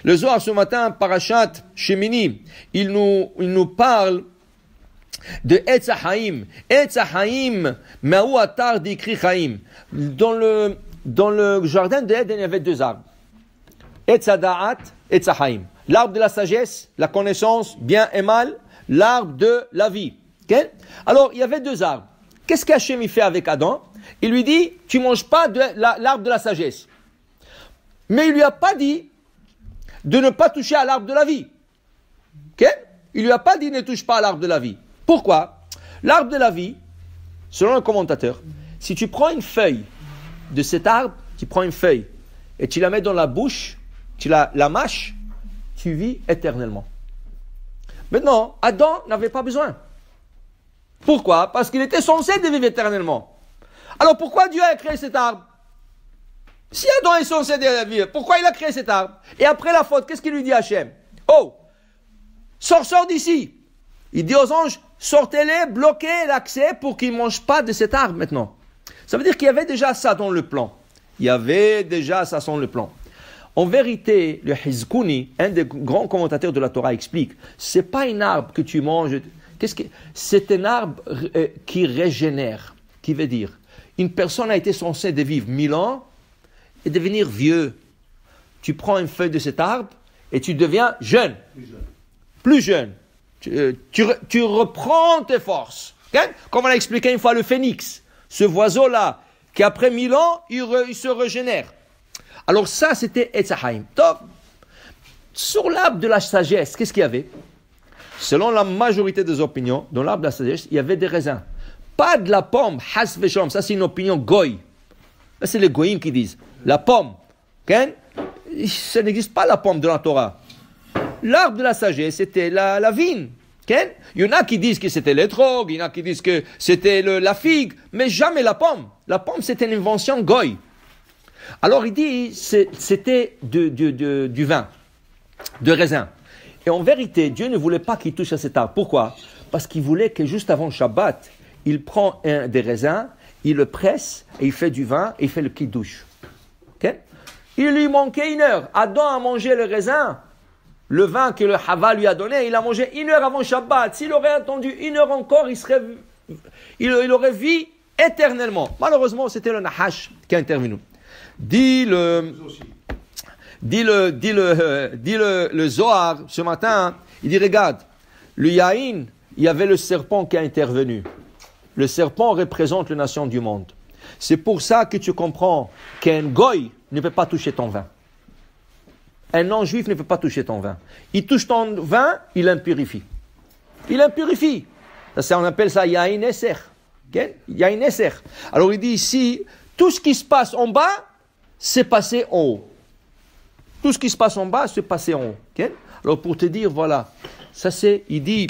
Le Zohar ce matin, Parashat Shemini, il nous parle de Etz HaChaim. Etz HaChaim, Ma'u Atar d'Ikri Chaim. Dans le jardin d'Éden, il y avait deux arbres. Etz HaDa'at, Etz HaChaim. L'arbre de la sagesse, la connaissance, bien et mal. L'arbre de la vie. Okay? Alors, il y avait deux arbres. Qu'est-ce qu'Hachem il fait avec Adam? Il lui dit, tu manges pas de l'arbre de la sagesse. Mais il lui a pas dit de ne pas toucher à l'arbre de la vie. Okay? Il lui a pas dit ne touche pas à l'arbre de la vie. Pourquoi? L'arbre de la vie, selon un commentateur, si tu prends une feuille de cet arbre, tu prends une feuille et tu la mets dans la bouche, tu la mâches, tu vis éternellement. Maintenant, Adam n'avait pas besoin. Pourquoi? Parce qu'il était censé de vivre éternellement. Alors pourquoi Dieu a créé cet arbre? Si Adam est censé de vivre, pourquoi il a créé cet arbre? Et après la faute, qu'est-ce qu'il lui dit à Hachem? Oh, sors d'ici. Il dit aux anges, sortez-les, bloquez l'accès pour qu'ils ne mangent pas de cet arbre maintenant. Ça veut dire qu'il y avait déjà ça dans le plan. Il y avait déjà ça dans le plan. En vérité, le Hizkuni, un des grands commentateurs de la Torah, explique, c'est pas un arbre que tu manges, c'est un arbre qui régénère, qui veut dire, une personne a été censée de vivre 1000 ans et devenir vieux. Tu prends une feuille de cet arbre et tu deviens jeune. Plus jeune. Tu reprends tes forces. Okay? Comme on a expliqué une fois le phénix, ce oiseau-là, qui après 1000 ans, il se régénère. Alors ça, c'était Etz HaChaim. Donc, sur l'arbre de la sagesse, qu'est-ce qu'il y avait? Selon la majorité des opinions, dans l'arbre de la sagesse, il y avait des raisins. Pas de la pomme, has veshom, ça c'est une opinion goy. Ça c'est les goyim qui disent. La pomme, okay? Ça n'existe pas la pomme de la Torah. L'arbre de la sagesse, c'était la vigne. Okay? Il y en a qui disent que c'était l'étrog, il y en a qui disent que c'était la figue, mais jamais la pomme. La pomme, c'était une invention goy. Alors il dit, c'était du vin, de raisin. Et en vérité, Dieu ne voulait pas qu'il touche à cet arbre. Pourquoi? Parce qu'il voulait que juste avant Shabbat, il prend des raisins, il le presse, et il fait du vin, et il fait le kiddush. Okay? Il lui manquait 1 heure. Adam a mangé le raisin, le vin que le Hava lui a donné, il a mangé 1 heure avant Shabbat. S'il aurait attendu 1 heure encore, il aurait vécu éternellement. Malheureusement, c'était le Nahash qui a intervenu. Dit le Zohar ce matin, il dit regarde, le Yahin, il y avait le serpent qui a intervenu. Le serpent représente les nations du monde. C'est pour ça que tu comprends qu'un goy ne peut pas toucher ton vin. Un non-juif ne peut pas toucher ton vin. Il touche ton vin, il impurifie. Il impurifie. Ça, on appelle ça Yahin Esser. Okay? Yahin Esser. Alors il dit ici, tout ce qui se passe en bas, c'est passé en haut. Tout ce qui se passe en bas, c'est passé en haut. Okay? Alors pour te dire, voilà, ça c'est, il dit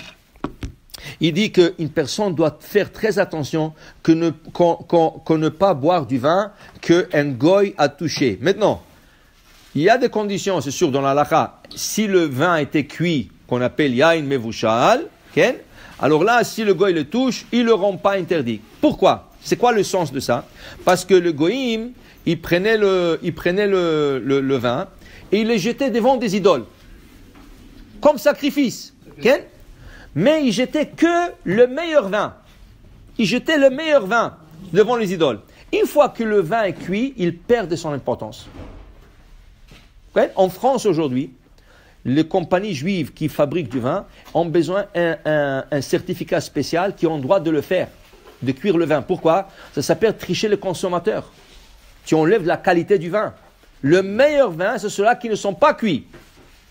qu'une personne doit faire très attention qu'on ne pas boire du vin qu'un goy a touché. Maintenant, il y a des conditions, c'est sûr, dans la halakha. Si le vin a été cuit, qu'on appelle yain mevushal, okay? Alors là, si le goy le touche, il ne le rend pas interdit. Pourquoi? C'est quoi le sens de ça? Parce que le goyim, il prenait le vin et il le jetait devant des idoles. Comme sacrifice. Okay? Mais il jetait que le meilleur vin. Il jetait le meilleur vin devant les idoles. Une fois que le vin est cuit, il perd de son importance. Okay? En France aujourd'hui, les compagnies juives qui fabriquent du vin ont besoin d'un certificat spécial qui ont le droit de le faire, de cuire le vin. Pourquoi? Ça s'appelle tricher le consommateur. Tu enlèves la qualité du vin. Le meilleur vin, c'est ceux-là qui ne sont pas cuits.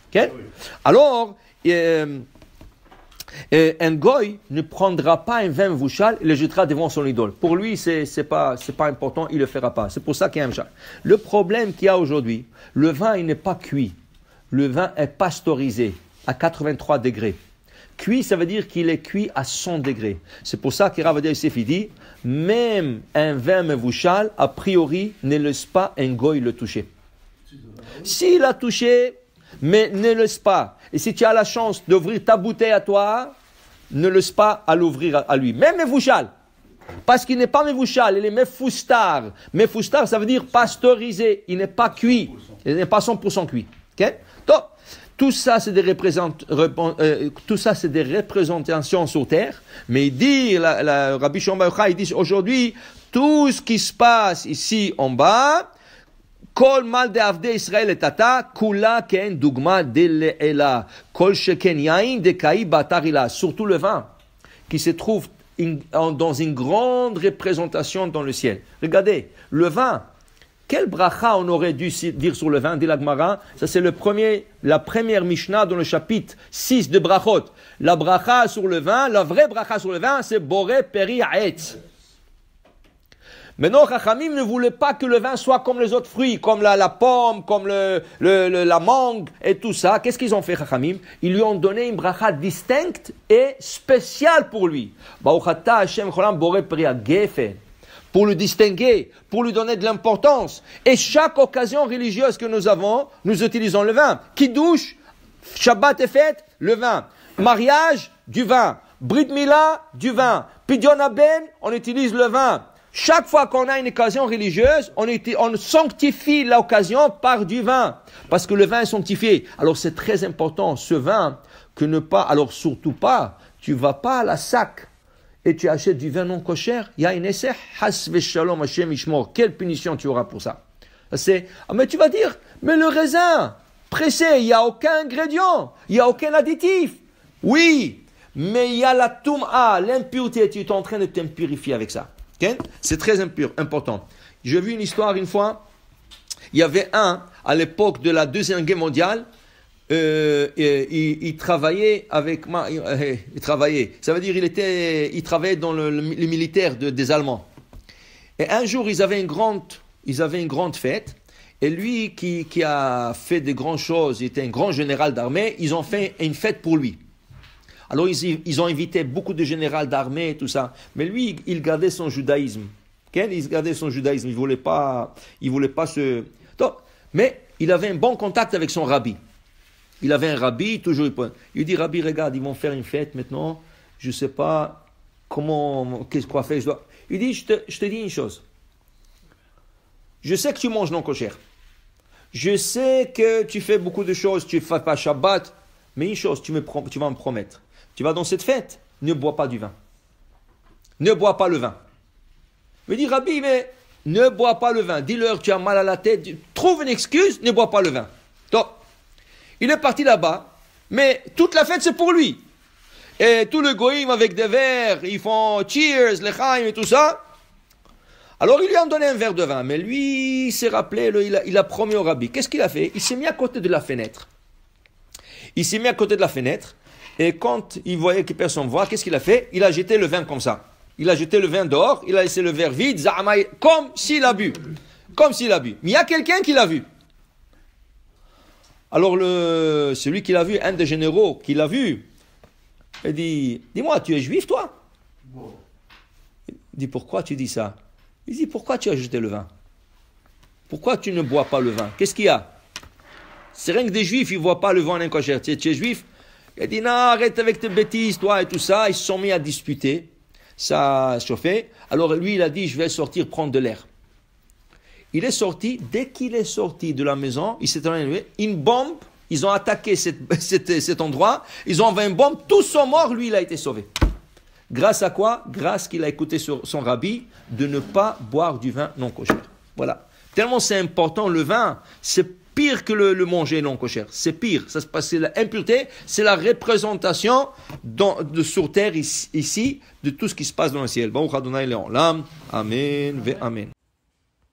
Okay? Alors, un goy ne prendra pas un vin vouchal et le jettera devant son idole. Pour lui, c'est pas important, il le fera pas. C'est pour ça qu'il y a un vouchal. Le problème qu'il y a aujourd'hui, le vin, il n'est pas cuit. Le vin est pasteurisé à 83 degrés. Cuit, ça veut dire qu'il est cuit à 100 degrés. C'est pour ça que Rav Ovadia Yosef dit, même un vin mevouchal, a priori, ne laisse pas un goy le toucher. S'il a touché, mais ne laisse pas. Et si tu as la chance d'ouvrir ta bouteille à toi, ne laisse pas à l'ouvrir à lui. Même mevouchal. Parce qu'il n'est pas mevouchal, il est mefoustar. Mefoustar, ça veut dire pasteurisé. Il n'est pas cuit. Il n'est pas 100% cuit. Okay? Donc, tout ça, c'est des représentations sur terre. Mais il dit, Rabbi Shimon Bar Yochai, il dit aujourd'hui, tout ce qui se passe ici en bas, Kol mal de avde Israël et tata, kula ken dugma de le'ela, kol sheken yain de kai batarila, surtout le vin, qui se trouve dans une grande représentation dans le ciel. Regardez, le vin, quel bracha on aurait dû dire sur le vin, dit la Gemara, ça c'est la première Mishnah dans le chapitre 6 de Brachot. La bracha sur le vin, la vraie bracha sur le vin, c'est Boré Peri Haetz. Maintenant, Chachamim ne voulait pas que le vin soit comme les autres fruits, comme la pomme, comme la mangue et tout ça. Qu'est-ce qu'ils ont fait, Chachamim? Ils lui ont donné une bracha distincte et spéciale pour lui. Ba'uchata Hashem cholam boré priya gefen. Pour le distinguer, pour lui donner de l'importance. Et chaque occasion religieuse que nous avons, nous utilisons le vin. Kiddush, Shabbat et fête, le vin. Mariage, du vin. Brit Mila, du vin. Pidyon Haben, on utilise le vin. Chaque fois qu'on a une occasion religieuse, on sanctifie l'occasion par du vin. Parce que le vin est sanctifié. Alors c'est très important, ce vin, alors surtout pas, tu vas pas à la sac et tu achètes du vin non kosher. Il y a une essai, has veshalom Hashem ishmor. Quelle punition tu auras pour ça? Mais tu vas dire, mais le raisin, pressé, il n'y a aucun ingrédient, il n'y a aucun additif. Oui, mais il y a la toum'a, l'impureté, tu es en train de t'impurifier avec ça. Okay? C'est très important. J'ai vu une histoire une fois. Il y avait à l'époque de la Deuxième Guerre mondiale, il travaillait avec... il travaillait. Ça veut dire il travaillait dans le militaire des Allemands. Et un jour, ils avaient une grande fête. Et lui qui a fait de grandes choses, il était un grand général d'armée, ils ont fait une fête pour lui. Alors, ils ont invité beaucoup de généraux d'armée et tout ça. Mais lui, il gardait son judaïsme. Il gardait son judaïsme. Il voulait pas se... Donc, mais il avait un bon contact avec son rabbi. Il avait un rabbi, toujours. Il dit, Rabbi, regarde, ils vont faire une fête maintenant. Je ne sais pas quoi faire. Il dit, je te dis une chose. Je sais que tu manges non kosher. Je sais que tu fais beaucoup de choses. Tu ne fais pas Shabbat. Mais une chose, tu vas me promettre. Tu vas dans cette fête, ne bois pas du vin. Ne bois pas le vin. Me dit, Rabbi, mais ne bois pas le vin. Dis-leur, tu as mal à la tête. Trouve une excuse, ne bois pas le vin. Donc, il est parti là-bas, mais toute la fête, c'est pour lui. Et tout le goïm avec des verres, ils font cheers, l'echaim et tout ça. Alors, il lui a donné un verre de vin. Mais lui, il s'est rappelé, il a promis au Rabbi. Qu'est-ce qu'il a fait? Il s'est mis à côté de la fenêtre. Et quand il voyait que personne ne voit, qu'est-ce qu'il a fait? Il a jeté le vin comme ça. Il a jeté le vin dehors, il a laissé le verre vide, comme s'il a bu. Mais il y a quelqu'un qui l'a vu. Alors, celui qui l'a vu, un des généraux qui l'a vu, il dit, dis-moi, tu es juif, toi? Il dit, pourquoi tu dis ça? Il dit, pourquoi tu as jeté le vin? Pourquoi tu ne bois pas le vin? Qu'est-ce qu'il y a? C'est rien que des juifs, ils ne voient pas le vin en kosher. Tu es juif? Il a dit, non, arrête avec tes bêtises, toi, et tout ça. Ils se sont mis à disputer. Ça a chauffé. Alors lui, il a dit, je vais sortir prendre de l'air. Il est sorti. Dès qu'il est sorti de la maison, il s'est enlevé une bombe. Ils ont attaqué cet endroit. Ils ont envoyé une bombe. Tous sont morts. Lui, il a été sauvé. Grâce à quoi? Grâce qu'il a écouté son rabbi de ne pas boire du vin non kosher. Voilà. Tellement c'est important, le vin, c'est pire que le manger non kosher. C'est pire. Ça se passe, c'est l'impureté, c'est la représentation sur terre ici de tout ce qui se passe dans le ciel. Baruch Adonai Le'olam. Amen ve amen.